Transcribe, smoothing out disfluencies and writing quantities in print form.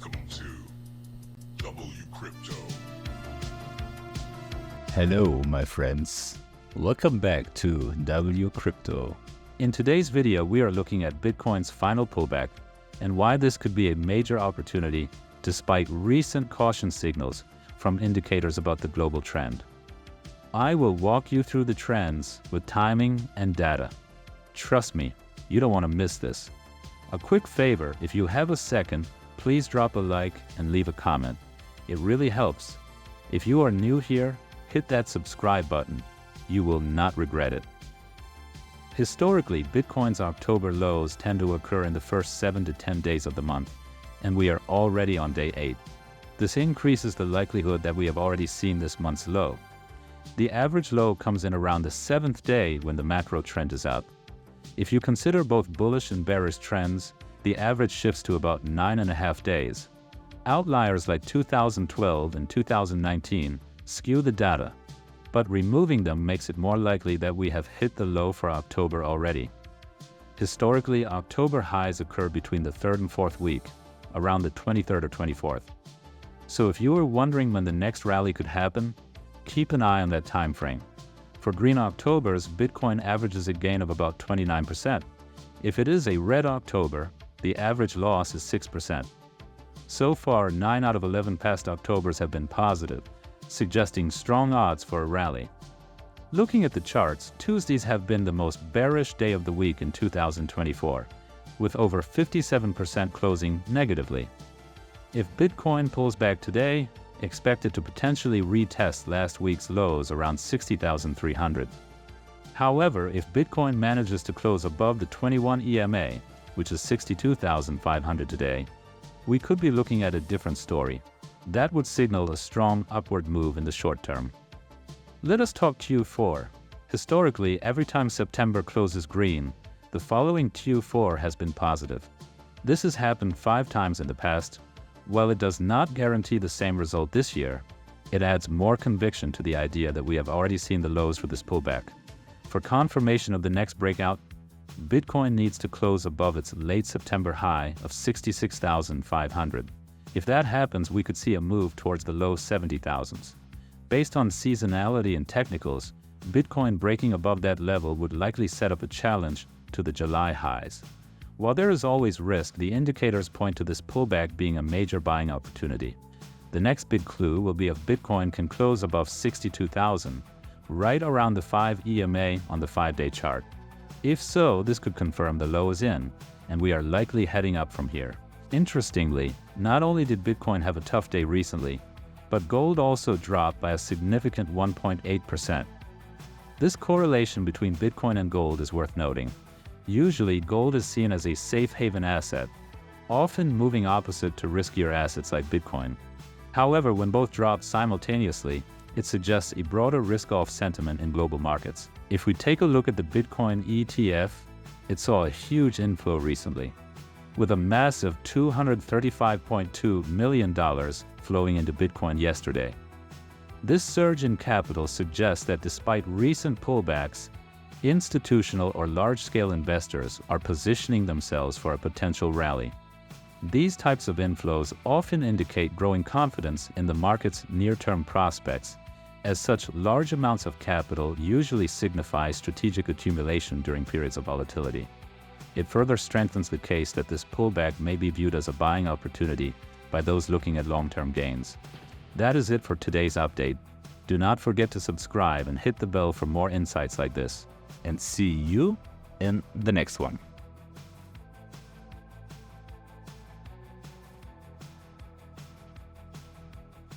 Welcome to WCrypto. Hello, my friends. Welcome back to WCrypto. In today's video, we are looking at Bitcoin's final pullback and why this could be a major opportunity despite recent caution signals from indicators about the global trend. I will walk you through the trends with timing and data. Trust me, you don't want to miss this. A quick favor, if you have a second, please drop a like and leave a comment. It really helps. If you are new here, hit that subscribe button. You will not regret it. Historically, Bitcoin's October lows tend to occur in the first 7 to 10 days of the month, and we are already on day 8. This increases the likelihood that we have already seen this month's low. The average low comes in around the 7th day when the macro trend is up. If you consider both bullish and bearish trends, the average shifts to about 9.5 days. Outliers like 2012 and 2019 skew the data, but removing them makes it more likely that we have hit the low for October already. Historically, October highs occur between the 3rd and 4th week, around the 23rd or 24th. So if you were wondering when the next rally could happen, keep an eye on that time frame. For green Octobers, Bitcoin averages a gain of about 29%. If it is a red October, the average loss is 6%. So far, 9 out of 11 past Octobers have been positive, suggesting strong odds for a rally. Looking at the charts, Tuesdays have been the most bearish day of the week in 2024, with over 57% closing negatively. If Bitcoin pulls back today, expect it to potentially retest last week's lows around 60,300. However, if Bitcoin manages to close above the 21 EMA, which is 62,500 today, we could be looking at a different story. That would signal a strong upward move in the short term. Let us talk Q4. Historically, every time September closes green, the following Q4 has been positive. This has happened 5 times in the past. While it does not guarantee the same result this year, it adds more conviction to the idea that we have already seen the lows for this pullback. For confirmation of the next breakout, Bitcoin needs to close above its late September high of 66,500. If that happens, we could see a move towards the low 70,000s. Based on seasonality and technicals, Bitcoin breaking above that level would likely set up a challenge to the July highs. While there is always risk, the indicators point to this pullback being a major buying opportunity. The next big clue will be if Bitcoin can close above 62,000, right around the 5 EMA on the 5-day chart. If so, this could confirm the low is in, and we are likely heading up from here. Interestingly, not only did Bitcoin have a tough day recently, but gold also dropped by a significant 1.8%. This correlation between Bitcoin and gold is worth noting. Usually, gold is seen as a safe haven asset, often moving opposite to riskier assets like Bitcoin. However, when both drop simultaneously, it suggests a broader risk-off sentiment in global markets. If we take a look at the Bitcoin ETF, it saw a huge inflow recently, with a massive $235.2 million flowing into Bitcoin yesterday. This surge in capital suggests that despite recent pullbacks, institutional or large-scale investors are positioning themselves for a potential rally. These types of inflows often indicate growing confidence in the market's near-term prospects. As such, large amounts of capital usually signify strategic accumulation during periods of volatility. It further strengthens the case that this pullback may be viewed as a buying opportunity by those looking at long-term gains. That is it for today's update. Do not forget to subscribe and hit the bell for more insights like this. And see you in the next one.